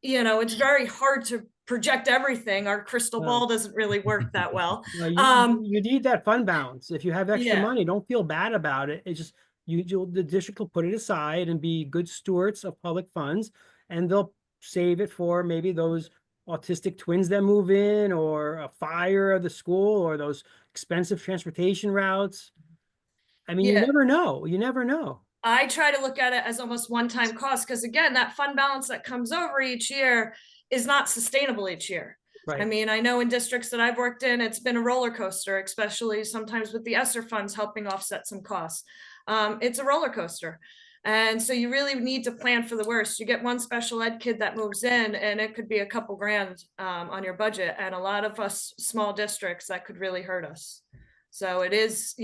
it's very hard to project everything. Our crystal ball doesn't really work that well. You need that fund balance. If you have extra Yeah. money, don't feel bad about it. It's just the district will put it aside and be good stewards of public funds, and they'll save it for maybe those autistic twins that move in, or a fire of the school, or those expensive transportation routes. I mean, Yeah. you never know. You never know. I try to look at it as almost one-time cost, because again, that fund balance that comes over each year is not sustainable each year. Right. I mean, I know in districts that I've worked in, it's been a roller coaster, especially sometimes with the ESSER funds helping offset some costs. It's a roller coaster. And so you really need to plan for the worst. You get one special ed kid that moves in, and it could be a couple grand on your budget. And a lot of us small districts, that could really hurt us. So it is,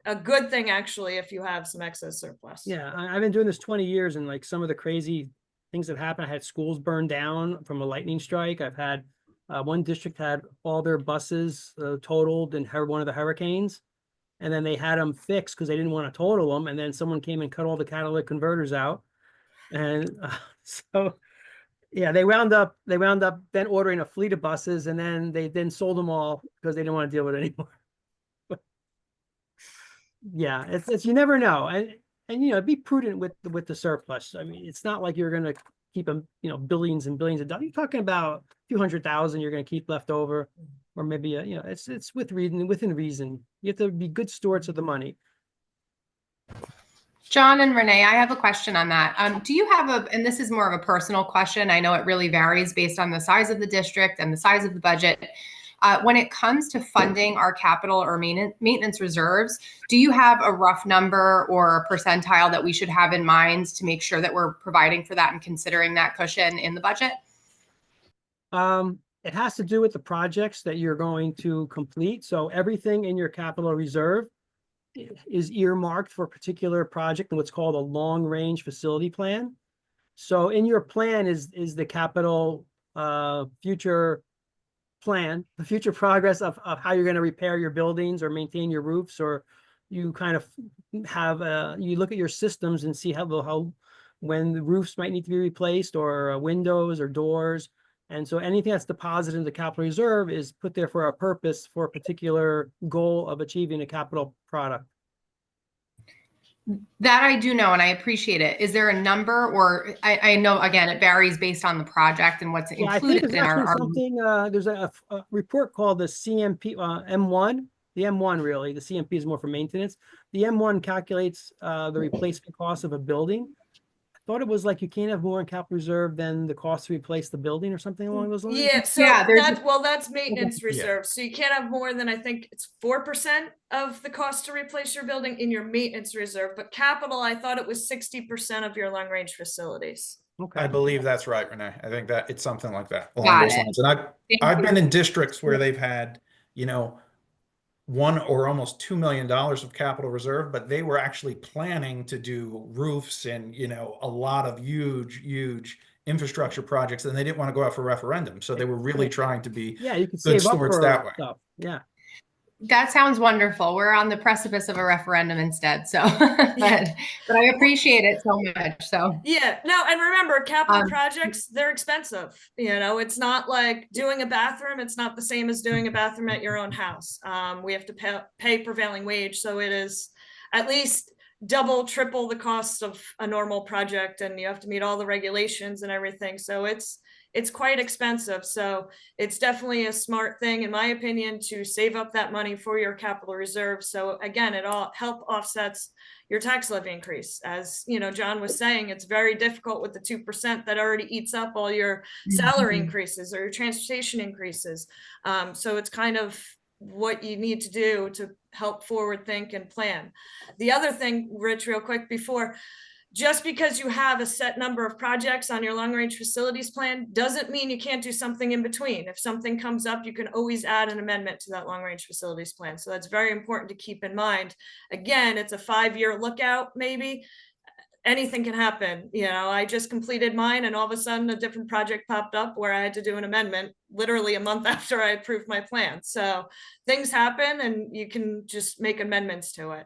a good thing actually, if you have some excess surplus. Yeah, I've been doing this 20 years, and like some of the crazy things that happened, I had schools burned down from a lightning strike. I've had one district had all their buses totaled in one of the hurricanes, and then they had them fixed because they didn't want to total them, and then someone came and cut all the catalytic converters out, and so yeah, they wound up then ordering a fleet of buses, and then they sold them all because they didn't want to deal with it anymore. Yeah, it's you never know, and be prudent with the surplus. I mean, it's not like you're going to keep them, billions and billions of dollars. You're talking about a few $100,000 you're going to keep left over, or maybe it's within reason. You have to be good stewards of the money. John and Renee, I have a question on that. Do you have and this is more of a personal question. I know it really varies based on the size of the district and the size of the budget. When it comes to funding our capital or maintenance reserves, do you have a rough number or a percentile that we should have in mind to make sure that we're providing for that and considering that cushion in the budget? It has to do with the projects that you're going to complete. So everything in your capital reserve is earmarked for a particular project and what's called a long-range facility plan. So in your plan is the capital future plan, the future progress of how you're going to repair your buildings or maintain your roofs, or you kind of have you look at your systems and see how when the roofs might need to be replaced, or windows or doors. And so anything that's deposited in the capital reserve is put there for a purpose, for a particular goal of achieving a capital product. That I do know, and I appreciate it. Is there a number, or I know, again, it varies based on the project and what's Yeah, I think included there's in actually our something, there's a report called the CMP, M1, the M1 really, the CMP is more for maintenance. The M1 calculates the replacement cost of a building. I thought it was like you can't have more in capital reserve than the cost to replace the building or something along those lines. Yeah, so Yeah, there's- that's maintenance reserve. So you can't have more than, I think it's 4% of the cost to replace your building in your maintenance reserve. But capital, I thought it was 60% of your long range facilities. Okay. I believe that's right, Renee. I think that it's something like that along Got those it. lines. And I've been in districts where they've had, you know, $1 or almost $2 million of capital reserve, but they were actually planning to do roofs and, you know, a lot of huge infrastructure projects, and they didn't want to go out for referendum. So they were really trying to be Yeah, you can good save up stewards for that way. stuff. Yeah. That sounds wonderful. We're on the precipice of a referendum instead. So, but I appreciate it so much. So Yeah, no, and remember, capital projects, they're expensive. You know, it's not like doing a bathroom. It's not the same as doing a bathroom at your own house. We have to pay prevailing wage. So it is at least double, triple the cost of a normal project, and you have to meet all the regulations and everything. So it's quite expensive. So it's definitely a smart thing, in my opinion, to save up that money for your capital reserve. So again, it all help offsets your tax levy increase. As you know, John was saying, it's very difficult with the 2% that already eats up all your salary increases or your transportation increases. So it's kind of what you need to do to help forward think and plan. The other thing, Rich, real quick before, just because you have a set number of projects on your long range facilities plan doesn't mean you can't do something in between. If something comes up, you can always add an amendment to that long range facilities plan. So that's very important to keep in mind. Again, it's a 5-year lookout, maybe. Anything can happen. You know, I just completed mine and all of a sudden a different project popped up where I had to do an amendment literally a month after I approved my plan. So things happen and you can just make amendments to it.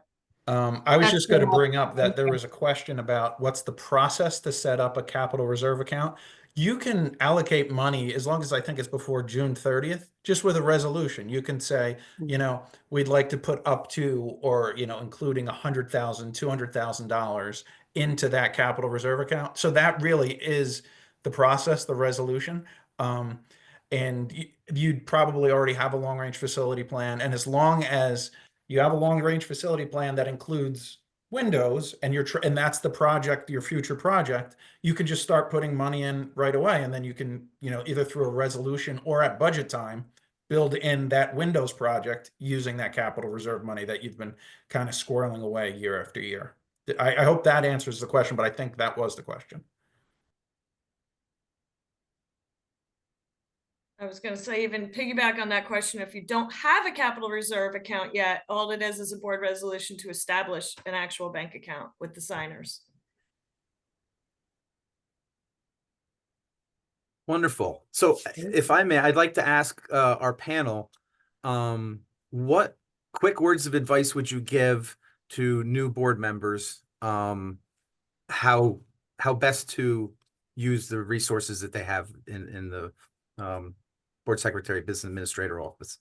I was just going to bring up that there was a question about what's the process to set up a capital reserve account. You can allocate money as long as I think it's before June 30th, just with a resolution. You can say, you know, we'd like to put up to, or, you know, including $100,000, $200,000 into that capital reserve account. So that really is the process, the resolution. And you'd probably already have a long range facility plan. And as long as you have a long range facility plan that includes windows and and that's the project, your future project, you can just start putting money in right away. And then you can, you know, either through a resolution or at budget time, build in that windows project using that capital reserve money that you've been kind of squirreling away year after year. I hope that answers the question, but I think that was the question. I was going to say, even piggyback on that question, if you don't have a capital reserve account yet, all it is a board resolution to establish an actual bank account with the signers. Wonderful. So if I may, I'd like to ask our panel, what quick words of advice would you give to new board members, how best to use the resources that they have in the board secretary, business administrator office?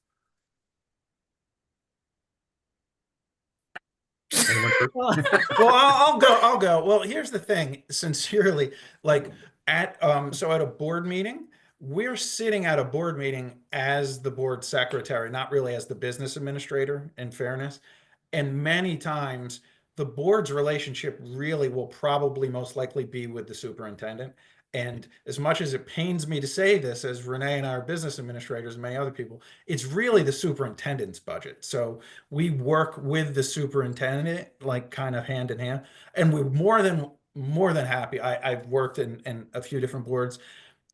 Well, I'll go. Well, here's the thing, sincerely, like so at a board meeting, we're sitting at a board meeting as the board secretary, not really as the business administrator, in fairness. And many times the board's relationship really will probably most likely be with the superintendent. And as much as it pains me to say this, as Renee and our business administrators and many other people, it's really the superintendent's budget. So we work with the superintendent, like kind of hand in hand, and we're more than happy. I've worked in a few different boards,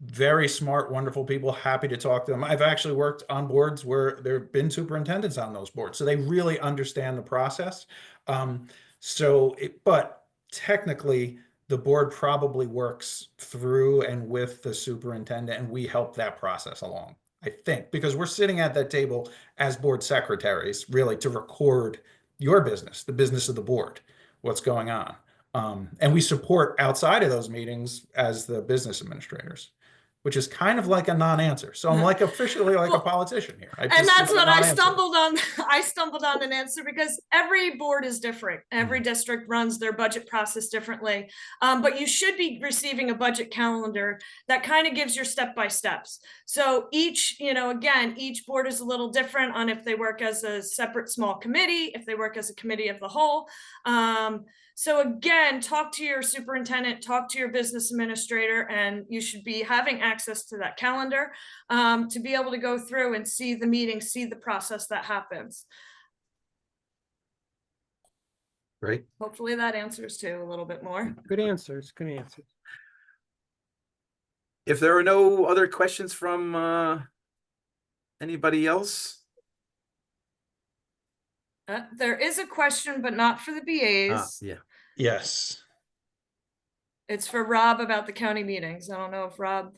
very smart, wonderful people, happy to talk to them. I've actually worked on boards where there have been superintendents on those boards, so they really understand the process. But technically, the board probably works through and with the superintendent, and we help that process along, I think, because we're sitting at that table as board secretaries, really to record your business, the business of the board, what's going on. And we support outside of those meetings as the business administrators. which is kind of like a non-answer. So I'm like officially like a Well, politician here. I and just that's give a what I non-answer. stumbled on. I stumbled on an answer because every board is different. Every district runs their budget process differently. But you should be receiving a budget calendar that kind of gives your step-by-steps. So each, again, each board is a little different on if they work as a separate small committee, if they work as a committee of the whole. So again, talk to your superintendent, talk to your business administrator, and you should be having access to that calendar to be able to go through and see the meeting, see the process that happens. Great. Hopefully that answers too a little bit more. Good answers, good answers. If there are no other questions from anybody else, There is a question, but not for the BAs. yeah. Yes. It's for Rob about the county meetings. I don't know if Rob.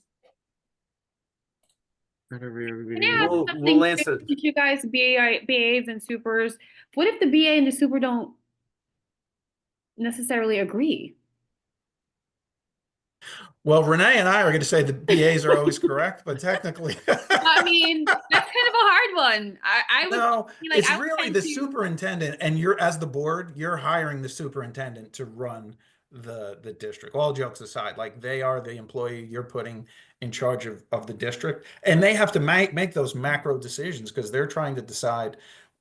Can I Yeah. ask We'll something answer. to you guys, BAs and supers? What if the BA and the super don't necessarily agree? Well, Renee and I are going to say the BAs are always correct, but technically, I mean, that's kind of a hard one. I would no, like, it's I would really tend the to- superintendent, and you're as the board, you're hiring the superintendent to run the district. All jokes aside, like they are the employee you're putting in charge of the district, and they have to make those macro decisions because they're trying to decide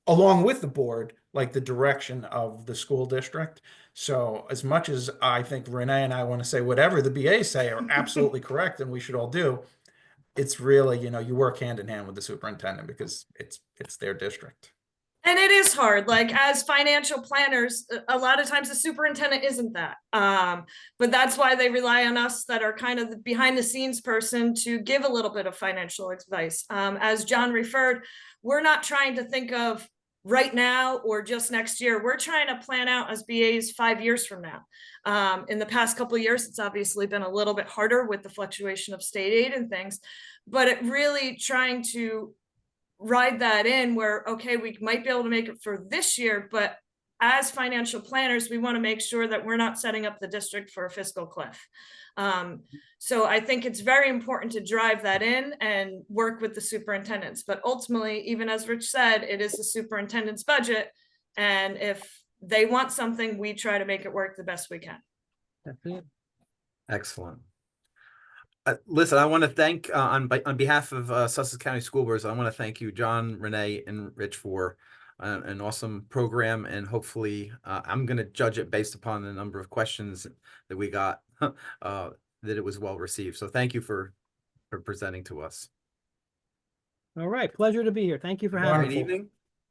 along with the board, like the direction of the school district. So as much as I think Renee and I want to say whatever the BAs say are absolutely correct and we should all do, it's really, you work hand in hand with the superintendent because it's their district. And it is hard, like as financial planners, a lot of times the superintendent isn't that. But that's why they rely on us that are kind of the behind the scenes person to give a little bit of financial advice. As John referred, we're not trying to think of right now or just next year. We're trying to plan out as BAs 5 years from now. In the past couple of years, it's obviously been a little bit harder with the fluctuation of state aid and things, but it really trying to ride that in where, okay, we might be able to make it for this year, but as financial planners, we want to make sure that we're not setting up the district for a fiscal cliff. So I think it's very important to drive that in and work with the superintendents. But ultimately, even as Rich said, it is the superintendent's budget. And if they want something, we try to make it work the best we can. Excellent. Listen, I want to thank on behalf of Sussex County School Boards, I want to thank you, John, Renee, and Rich for an awesome program. And hopefully I'm going to judge it based upon the number of questions that we got, that it was well received. So thank you for presenting to us. All right, pleasure to be here. Thank you for having Good me. evening.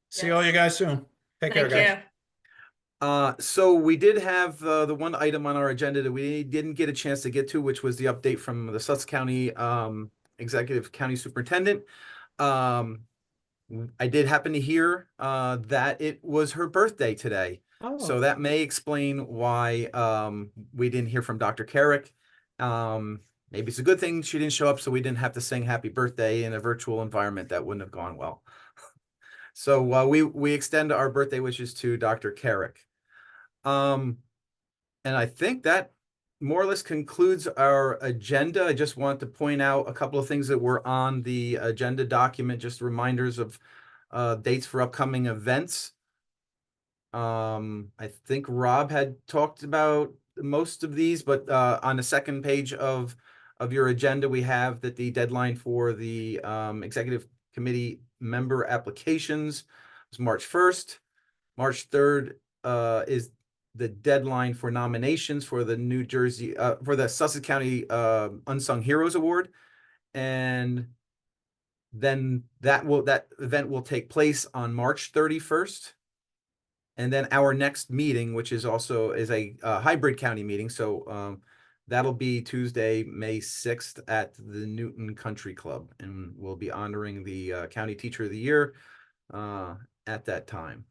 See all you guys soon. Take care, Thank guys. you. So we did have the one item on our agenda that we didn't get a chance to get to, which was the update from the Sussex County Executive County Superintendent. I did happen to hear that it was her birthday today. So that may explain why we didn't hear from Dr. Carrick. Maybe it's a good thing she didn't show up so we didn't have to sing happy birthday in a virtual environment. That wouldn't have gone well. So we extend our birthday wishes to Dr. Carrick. And I think that more or less concludes our agenda. I just want to point out a couple of things that were on the agenda document, just reminders of dates for upcoming events. I think Rob had talked about most of these, but on the second page of your agenda, we have that the deadline for the executive committee member applications is March 1st. March 3rd is the deadline for nominations for the New Jersey, for the Sussex County Unsung Heroes Award. And then that event will take place on March 31st. And then our next meeting, which is also a hybrid county meeting. So that'll be Tuesday, May 6th at the Newton Country Club. And we'll be honoring the County Teacher of the Year at that time.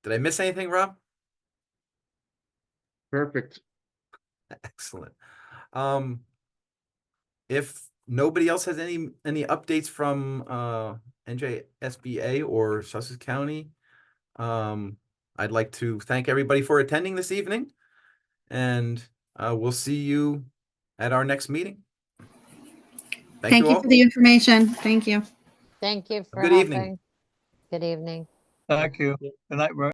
Did I miss anything, Rob? Perfect. Excellent. If nobody else has any updates from NJSBA or Sussex County, I'd like to thank everybody for attending this evening, and we'll see you at our next meeting. Thank you all. for the information. Thank you. Thank you for Good evening. helping. Good evening. Thank you. Good night, Ray.